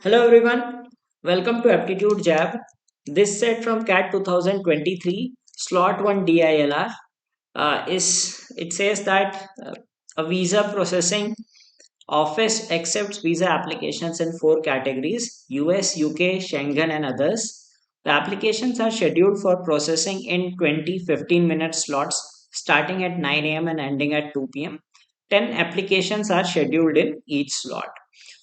Hello everyone, welcome to Aptitude Jab. This set from CAT 2023, slot 1 DILR it says that a visa processing office accepts visa applications in four categories: US, UK, Schengen, and others. The applications are scheduled for processing in 20 15-minute slots starting at 9 a.m. and ending at 2 p.m. 10 applications are scheduled in each slot.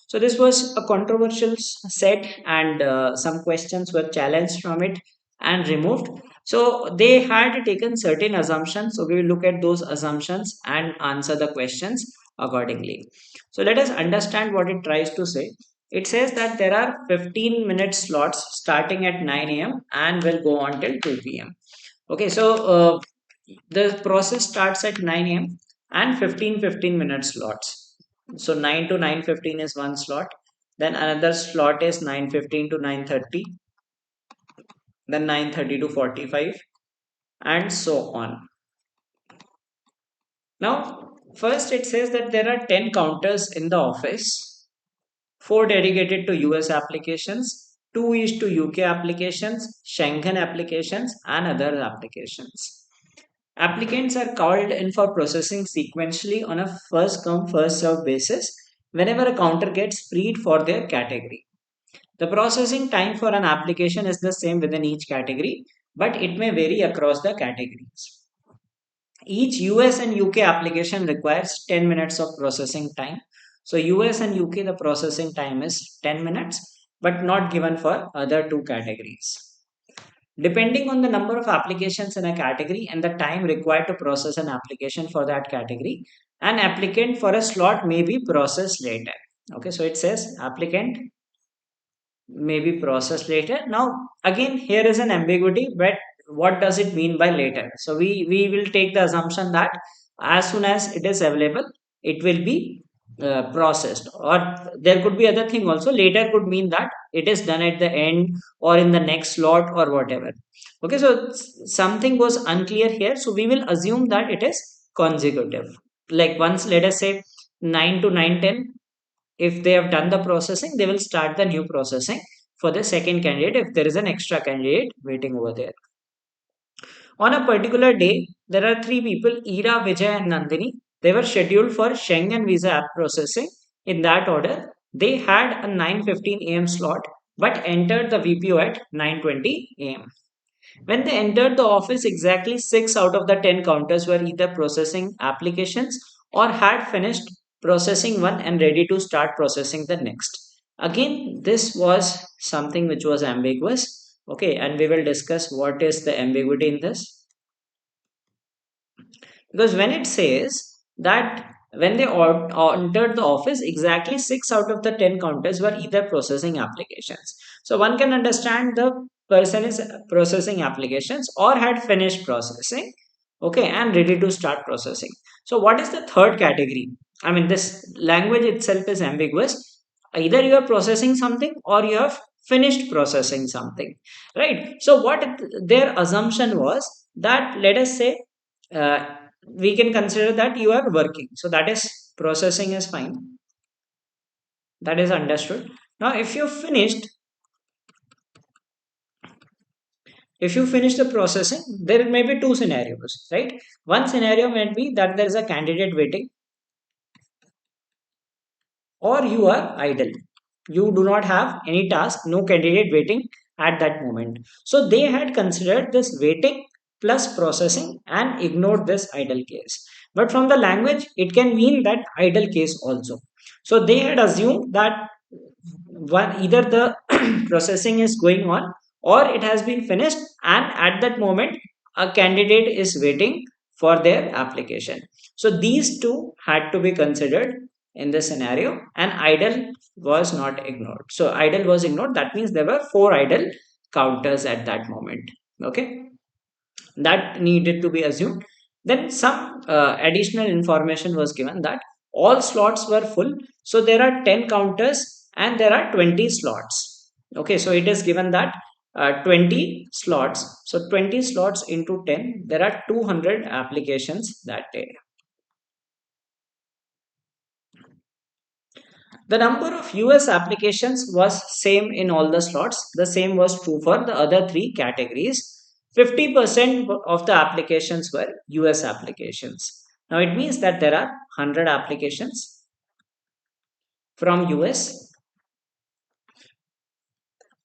So this was a controversial set, and some questions were challenged from it and removed. So they had taken certain assumptions. So we will look at those assumptions and answer the questions accordingly. So let us understand what it tries to say. It says that there are 15-minute slots starting at 9 a.m. and will go on till 2 p.m. Okay, so the process starts at 9 a.m. and 15-15-minute slots. So 9 to 9:15 is one slot. Then another slot is 9:15 to 9:30. Then 9:30 to 45, and so on. Now, first it says that there are 10 counters in the office, 4 dedicated to US applications, 2 is to UK applications, Schengen applications, and other applications. Applicants are called in for processing sequentially on a first come, first served basis whenever a counter gets freed for their category. The processing time for an application is the same within each category, but it may vary across the categories. Each US and UK application requires 10 minutes of processing time. So US and UK, the processing time is 10 minutes, but not given for other two categories. Depending on the number of applications in a category and the time required to process an application for that category, an applicant for a slot may be processed later. Okay, so it says applicant may be processed later. Now, again, here is an ambiguity, but what does it mean by later? So we will take the assumption that as soon as it is available, it will be processed. Or there could be other thing also. Later could mean that it is done at the end or in the next slot or whatever. Okay, so something was unclear here. So we will assume that it is consecutive. Like once, let us say 9 to 9:10, if they have done the processing, they will start the new processing for the second candidate if there is an extra candidate waiting over there. On a particular day, there are three people, Ira, Vijay, and Nandini. They were scheduled for Schengen visa app processing in that order. They had a 9:15 a.m. slot but entered the VPO at 9:20 a.m. When they entered the office, exactly 6 out of the 10 counters were either processing applications or had finished processing one and ready to start processing the next. Again, this was something which was ambiguous. Okay, and we will discuss what is the ambiguity in this. Because when it says that when they entered the office, exactly 6 out of the 10 counters were either processing applications. So one can understand the person is processing applications or had finished processing, okay, and ready to start processing. So what is the third category? I mean, this language itself is ambiguous. Either you are processing something or you have finished processing something, right? So what their assumption was that, let us say, uh, we can consider that you are working, so that is processing is fine, that is understood. Now if you finish the processing, there may be two scenarios, right? One scenario might be that there is a candidate waiting, or you are idle, you do not have any task, no candidate waiting at that moment. So they had considered this waiting plus processing and ignored this idle case, but from the language it can mean that idle case also. So they had assumed that one, either the processing is going on or it has been finished, and at that moment a candidate is waiting for their application. So these two had to be considered in this scenario, and idle was not ignored. So idle was ignored, that means there were four idle counters at that moment. Okay, that needed to be assumed. Then some additional information was given that all slots were full. So there are 10 counters and there are 20 slots. Okay, so it is given that 20 slots. So 20 slots into 10, there are 200 applications that day. The number of US applications was same in all the slots. The same was true for the other three categories. 50% of the applications were US applications. Now it means that there are 100 applications from US.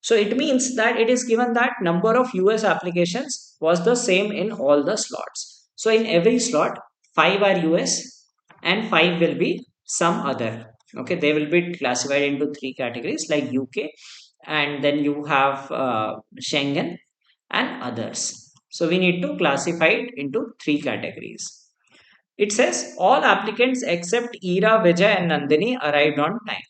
So it means that it is given that number of US applications was the same in all the slots. So in every slot, 5 are US and 5 will be some other. Okay, they will be classified into three categories like UK, and then you have Schengen and others. So we need to classify it into three categories. It says all applicants except Ira, Vijay and Nandini arrived on time.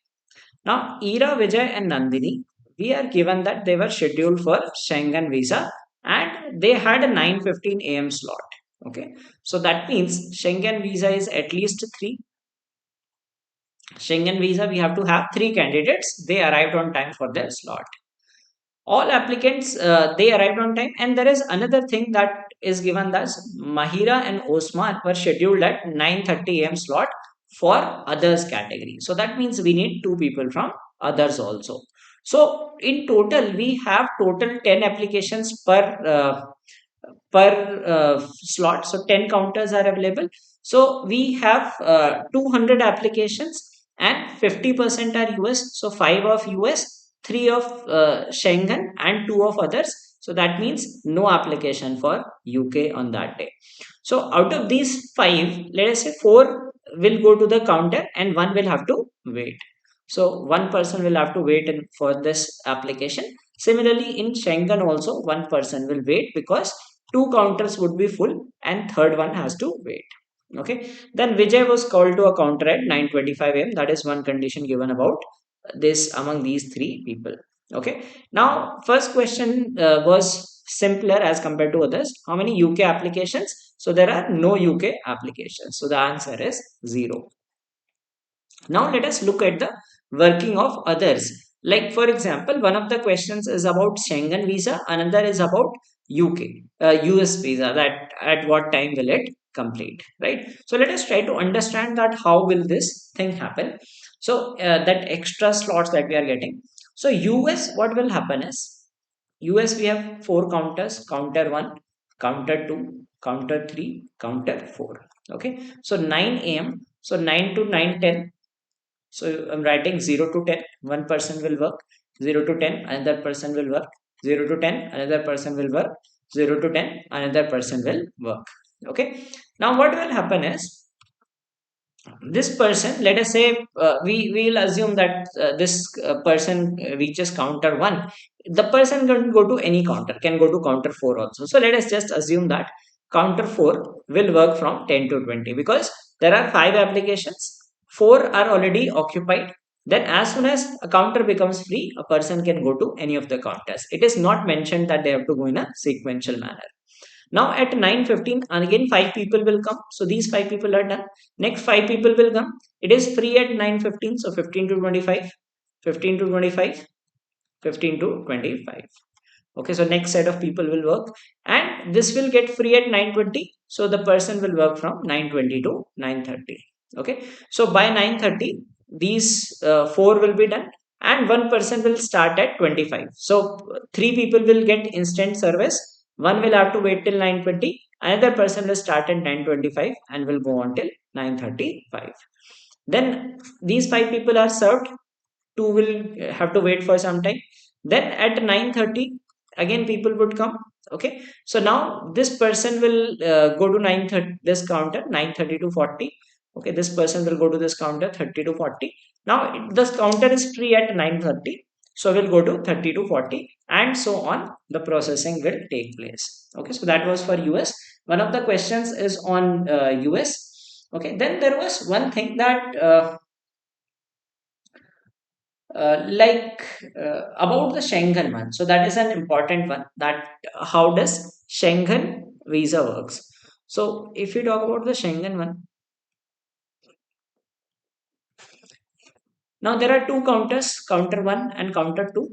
Now, Ira, Vijay, and Nandini, we are given that they were scheduled for Schengen visa and they had a 9:15 a.m. slot. Okay, so that means Schengen visa is at least three. Schengen visa, we have to have three candidates. They arrived on time for their slot. All applicants they arrived on time, and there is another thing that is given that Mahira and Osman were scheduled at 9:30 a.m. slot for others category. So that means we need two people from others also. So in total we have total 10 applications per slot. So 10 counters are available. So we have 200 applications and 50% are US. So 5 of US, 3 of Schengen and 2 of others. So that means no application for UK on that day. So out of these 5, let us say 4 will go to the counter and 1 will have to wait. So one person will have to wait for this application. Similarly, in Schengen also one person will wait because two counters would be full and third one has to wait. Okay. Then Vijay was called to a counter at 9:25 a.m. That is one condition given about this among these three people. Okay. Now, first question was simpler as compared to others. How many UK applications? So there are no UK applications. So the answer is 0. Now let us look at the working of others. Like for example, one of the questions is about Schengen visa, another is about US visa. That at what time will it complete, right? So let us try to understand that how will this thing happen. So that extra slots that we are getting. So US, what will happen is US we have four counters: counter one, counter two, counter three, counter four. Okay, so 9 a.m. So 9 to 9:10. So I'm writing 0 to 10, one person will work, 0 to 10, another person will work, 0 to 10, another person will work, 0 to 10, another person will work. Okay. Now what will happen is this person, let us say we will assume that this person reaches counter 1. The person can go to any counter, can go to counter 4 also. So let us just assume that counter 4 will work from 10 to 20 because there are 5 applications, 4 are already occupied. Then as soon as a counter becomes free, a person can go to any of the counters. It is not mentioned that they have to go in a sequential manner. Now at 9:15, again 5 people will come. So these 5 people are done. Next 5 people will come. It is free at 9:15. So 15 to 25, 15 to 25, 15 to 25. Okay, so next set of people will work and this will get free at 9:20. So the person will work from 9:20 to 9:30. Okay, so by 9:30 these 4 will be done and one person will start at 25. So 3 people will get instant service, one will have to wait till 9:20, another person will start at 9:25 and will go on till 9:35. Then these 5 people are served, 2 will have to wait for some time. Then at 9:30 again people would come. Okay, so now this person will go to 9:30, this counter 9:30 to 40. Okay, this person will go to this counter 30 to 40. Now this counter is free at 9:30, so we'll go to 30 to 40 and so on. The processing will take place. Okay, so that was for US. One of the questions is on US. Okay, then there was one thing that about the Schengen one. So that is an important one. That how does Schengen visa works? So if you talk about the Schengen one, now there are two counters, counter one and counter two.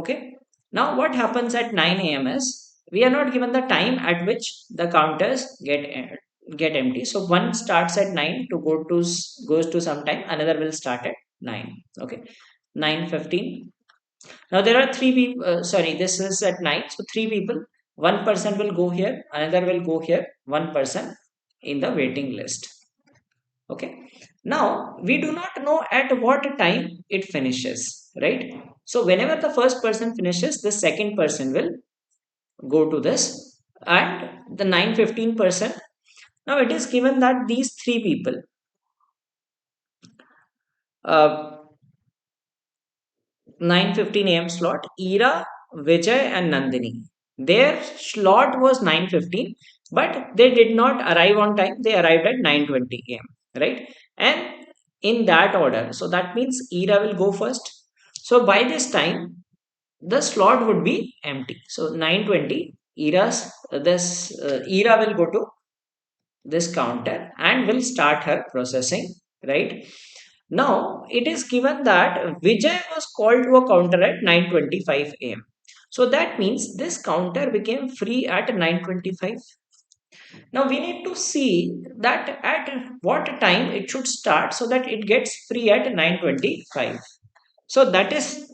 Okay. Now what happens at 9 a.m. is we are not given the time at which the counters get empty. So one starts at 9 to goes to some time. Another will start at 9. Okay, 9:15. Now there are three people. Sorry, this is at night. So three people. One person will go here. Another will go here. One person in the waiting list. Okay. Now we do not know at what time it finishes, right? So whenever the first person finishes, the second person will go to this, and the 9:15 person. Now it is given that these three people, uh, 9:15 a.m. slot, Ira, Vijay, and Nandini. Their slot was 9:15, but they did not arrive on time. They arrived at 9:20 a.m. Right, and in that order. So that means Ira will go first. So by this time, the slot would be empty. So 9:20, Ira will go to this counter and will start her processing. Right, now it is given that Vijay was called to a counter at 9:25 a.m. So that means this counter became free at 9:25. Now we need to see that at what time it should start so that it gets free at 9:25. So that is,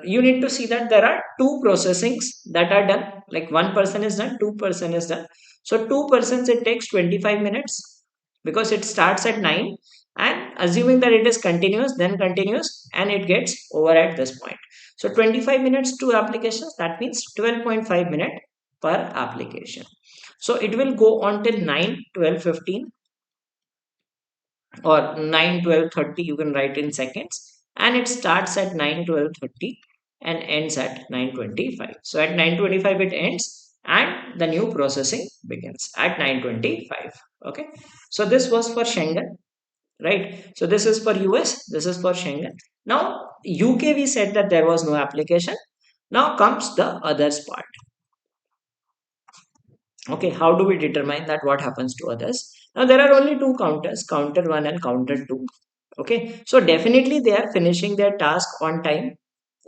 you need to see that there are two processings that are done, like one person is done, two person is done. So two persons, it takes 25 minutes because it starts at 9, and assuming that it is continuous, then continuous, and it gets over at this point. So 25 minutes to applications, that means 12.5 minute per application. So it will go on till 9, 12, 15, or 9, 12, 30, you can write in seconds, and it starts at 9, 12, 30 and ends at 9:25. So at 9:25 it ends and the new processing begins at 9:25. Okay, so this was for Schengen, right? So this is for US, this is for Schengen. Now UK, we said that there was no application. Now comes the others part. Okay, how do we determine that what happens to others? Now there are only two counters, counter 1 and counter 2. Okay, so definitely they are finishing their task on time,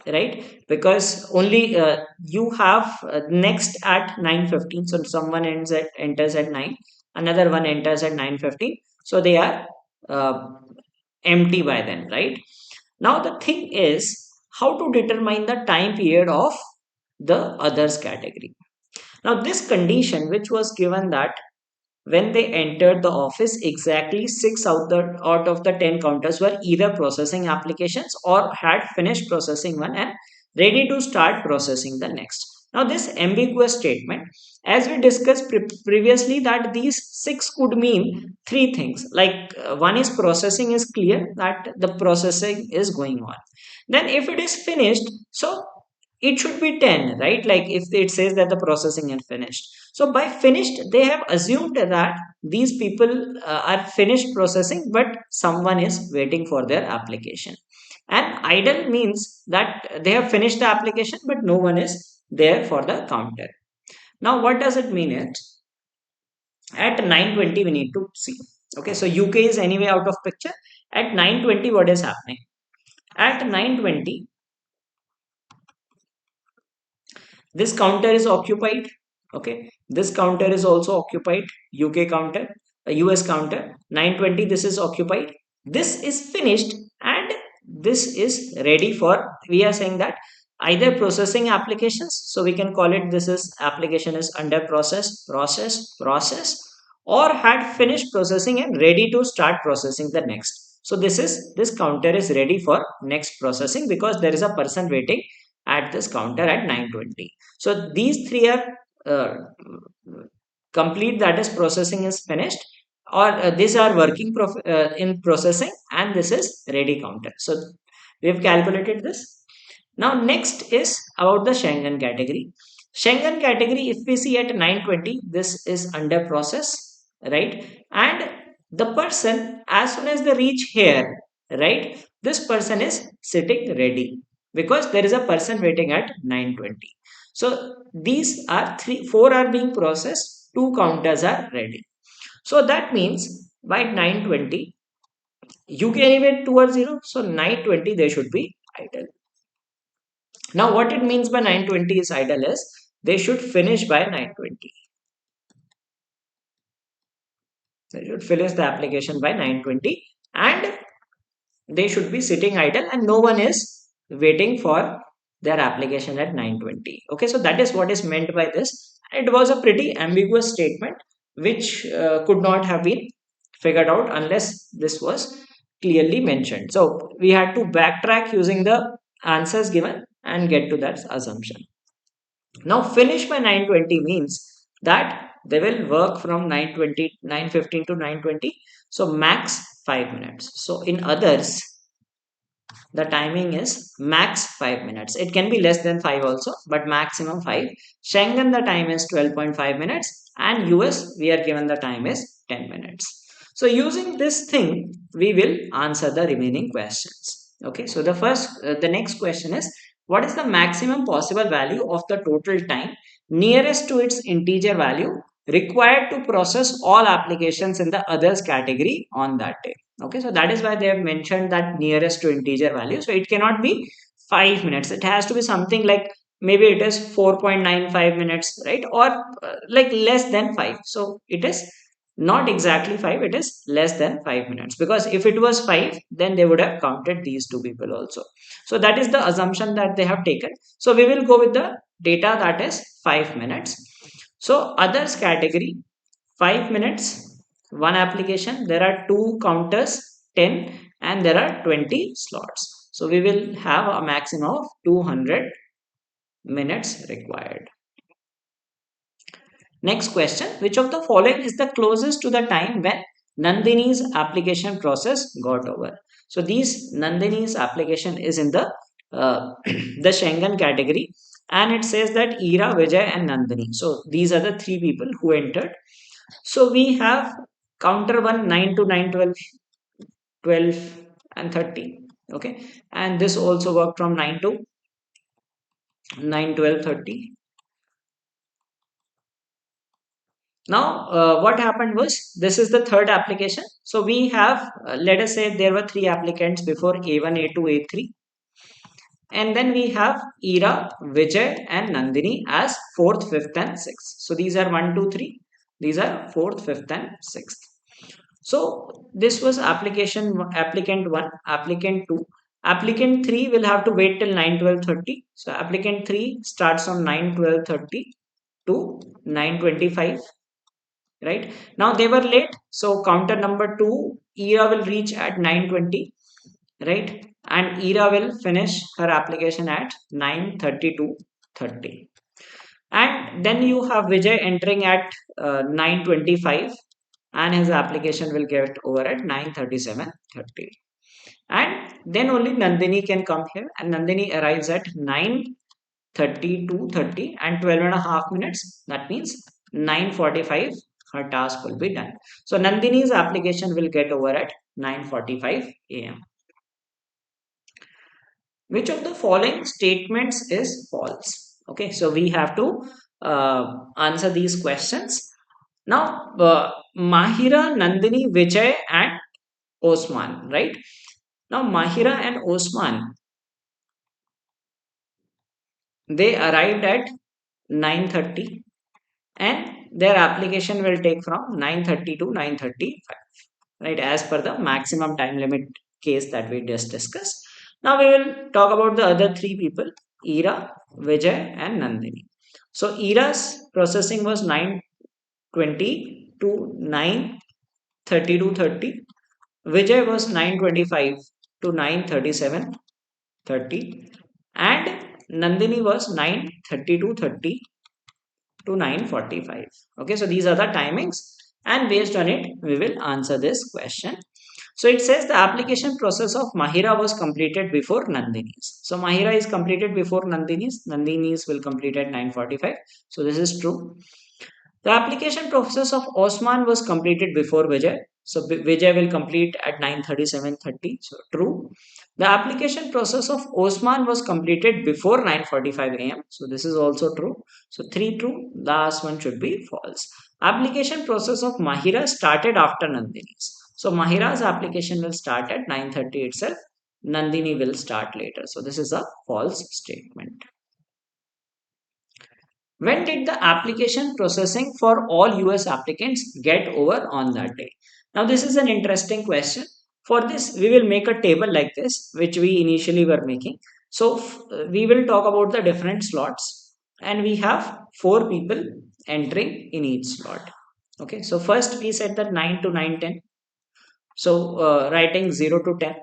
right? Because only you have next at 9:15, so someone enters at 9, another one enters at 9:15, so they are uh, empty by then, right? Now the thing is how to determine the time period of the others category. Now this condition which was given, that when they entered the office, exactly 6 out of the 10 counters were either processing applications or had finished processing one and ready to start processing the next. Now, this ambiguous statement, as we discussed previously, that these 6 could mean three things. Like one is processing is clear, that the processing is going on. Then, if it is finished, so it should be 10, right? Like if it says that the processing is finished, so by finished they have assumed that these people are finished processing, but someone is waiting for their application. And idle means that they have finished the application but no one is there for the counter. Now what does it mean? It at 9:20 we need to see. Okay, so UK is anyway out of picture. At 9:20 what is happening? At 9:20 this counter is occupied. Okay, this counter is also occupied. UK counter, a US counter, 9:20, this is occupied, this is finished, and this is ready for, we are saying that either processing applications, so we can call it this is application is under process, or had finished processing and ready to start processing the next. So this counter is ready for next processing because there is a person waiting at this counter at 9:20. So these three are uh, complete, that is processing is finished, or these are working in processing, and this is ready counter. So we have calculated this. Now next is about the Schengen category. Schengen category, if we see at 9:20, this is under process, right? And the person, as soon as they reach here, right, this person is sitting ready because there is a person waiting at 9:20. So these are three, four are being processed, two counters are ready. So that means by 9:20, you can even 2 or 0. So 9:20 they should be idle. Now, what it means by 9:20 is idle is they should finish by 9:20. They should finish the application by 9:20, and They should be sitting idle and no one is waiting for their application at 9:20. Okay, so that is what is meant by this. It was a pretty ambiguous statement which could not have been figured out unless this was clearly mentioned. So we had to backtrack using the answers given and get to that assumption. Now finish by 9:20 means that they will work from 9:20 9:15 to 9:20, so max 5 minutes. So in others the timing is max 5 minutes. It can be less than 5 also, but maximum 5. Schengen the time is 12.5 minutes and US we are given the time is 10 minutes. So using this thing we will answer the remaining questions. Okay, so the next question is, what is the maximum possible value of the total time nearest to its integer value required to process all applications in the others category on that day? Okay, so that is why they have mentioned that nearest to integer value. So it cannot be 5 minutes. It has to be something like maybe it is 4.95 minutes, right? Or like less than 5. So it is not exactly 5, it is less than 5 minutes, because if it was 5 then they would have counted these two people also. So that is the assumption that they have taken. So we will go with the data that is 5 minutes. So others category, 5 minutes, one application, there are two counters, 10, and there are 20 slots. So we will have a maximum of 200 minutes required. Next question, which of the following is the closest to the time when Nandini's application process got over? So these Nandini's application is in the the Schengen category, and it says that Ira, Vijay and Nandini. So these are the three people who entered. So we have counter 1 9 to 9 12 12 and 30. Okay, and this also worked from 9 to 9 12 30. Now what happened was, this is the third application. So we have let us say there were three applicants before, A1 A2 A3, and then we have Ira, Vijay and Nandini as fourth, fifth and sixth. So these are 1 2 3, these are fourth, fifth and sixth. So this was applicant 1, applicant 2. Applicant 3 will have to wait till 9 12 30. So applicant 3 starts from 9 12 30 to 9:25. Right now they were late. So counter number 2, Ira will reach at 9:20. Right, and Ira will finish her application at 9:30 to 30. And then you have Vijay entering at 9:25, and his application will get over at 9:37:30. And then only Nandini can come here, and Nandini arrives at 9:30 to 30 and 12 and a half minutes. That means 9:45 her task will be done. So Nandini's application will get over at 9:45 a.m. Which of the following statements is false? Okay, so we have to answer these questions. Now, Mahira, Nandini, Vijay, and Osman, right? Now, Mahira and Osman, they arrived at 9:30, and their application will take from 9:30 to 9:35, right? As per the maximum time limit case that we just discussed. Now we will talk about the other three people, Ira, Vijay, and Nandini. So Ira's processing was 9:20 to 9:30 to 30. Vijay was 9:25 to 9:37:30, and Nandini was 9:30 to 30 to 9:45. Okay, so these are the timings, and based on it we will answer this question. So it says the application process of Mahira was completed before Nandini's. So Mahira is completed before Nandini's. Nandini's will complete at 9:45. So this is true. The application process of Osman was completed before Vijay. So Vijay will complete at 9:37:30. So true. The application process of Osman was completed before 9:45 a.m. So this is also true. So 3 true. Last one should be false. Application process of Mahira started after Nandini's. So Mahira's application will start at 9:30 itself. Nandini will start later. So this is a false statement. When did the application processing for all US applicants get over on that day? Now, this is an interesting question. For this, we will make a table like this, which we initially were making. So we will talk about the different slots, and we have 4 people entering in each slot. Okay, so first we set the 9 to 9:10. So writing 0 to 10.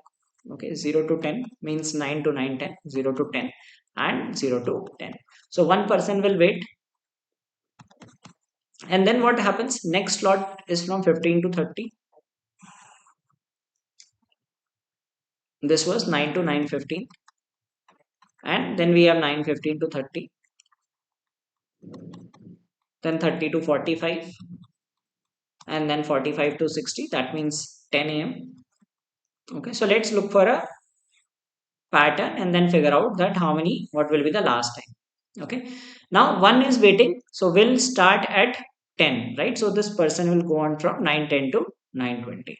Okay, 0 to 10 means 9 to 9:10, 0 to 10, and 0 to 10. So one person will wait, and then what happens? Next slot is from 15 to 30. This was 9 to 9:15, and then we have 9:15 to 30, then 30 to 45, and then 45 to 60. That means 10 a.m. Okay, so let's look for a pattern and then figure out that what will be the last time. Okay, now one is waiting, so we'll start at 10, right? So this person will go on from 9:10 to 9:20.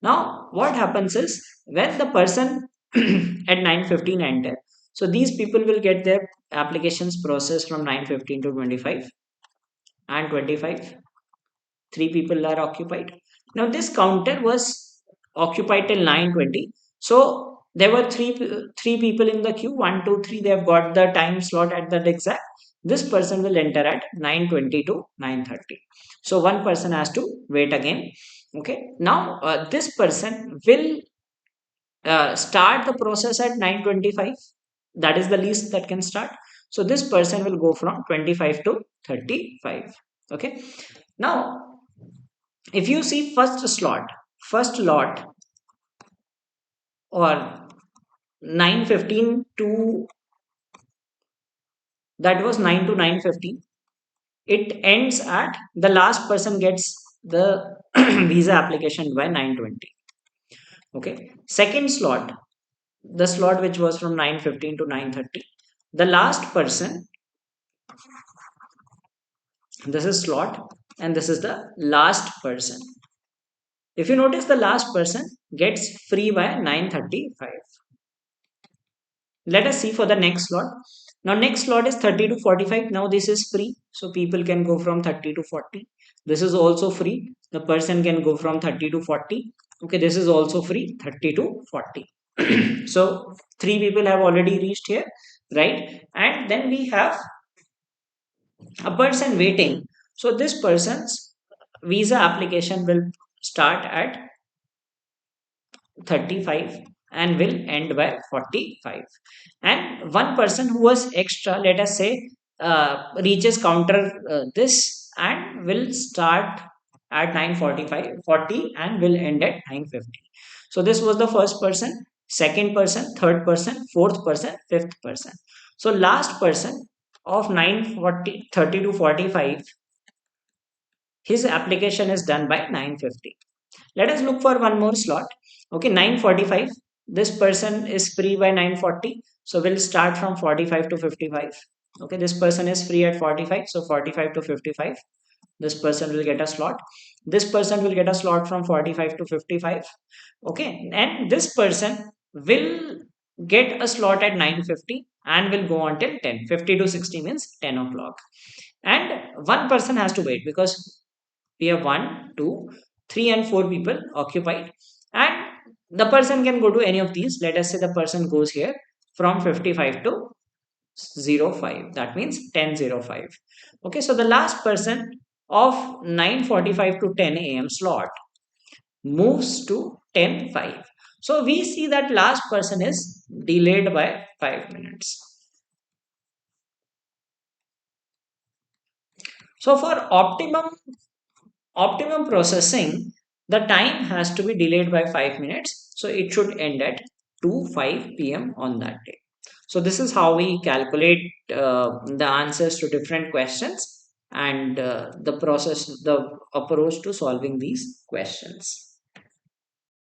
Now what happens is, when the person at 9:15 enter, so these people will get their applications processed from 9:15 to 25 and 25. 3 people are occupied. Now this counter was occupied till 9:20. So there were three people in the queue. 1, 2, 3. They have got the time slot at that exact. This person will enter at 9:20 to 9:30. So one person has to wait again. Okay. Now this person will start the process at 9:25. That is the least that can start. So this person will go from 25 to 35. Okay. Now if you see first lot, or 9:15 to, that was 9 to 9:15, it ends at the last person gets the visa application by 9:20. Okay, second slot, the slot which was from 9:15 to 9:30, the last person, this is slot, and this is the last person. If you notice, the last person gets free by 9:35. Let us see for the next slot. Now next slot is 30 to 45. Now this is free, so people can go from 30 to 40. This is also free, the person can go from 30 to 40. Okay, this is also free, 30 to 40. So 3 people have already reached here, right? And then we have a person waiting. So this person's visa application will start at 35 and will end by 45. And one person who was extra, let us say, reaches counter this, and will start at 9:45 40 and will end at 9:50. So this was the first person, second person, third person, fourth person, fifth person. So last person of 9:40 30 to 45, his application is done by 9:50. Let us look for one more slot. Okay, 9:45. This person is free by 9:40. So we'll start from 45 to 55. Okay, this person is free at 45. So 45 to 55. This person will get a slot. This person will get a slot from 45 to 55. Okay, and this person will get a slot at 9:50 and will go on till 10. 50 to 60 means 10 o'clock. And one person has to wait, because we have 1, 2, 3, and 4 people occupied, and the person can go to any of these. Let us say the person goes here from 55 to 05. That means 10:05. Okay, so the last person of 9:45 to 10 a.m. slot moves to 10:05. So we see that last person is delayed by 5 minutes. So for optimum processing, the time has to be delayed by 5 minutes. So it should end at 2:05 p.m. on that day. So this is how we calculate the answers to different questions, and the approach to solving these questions.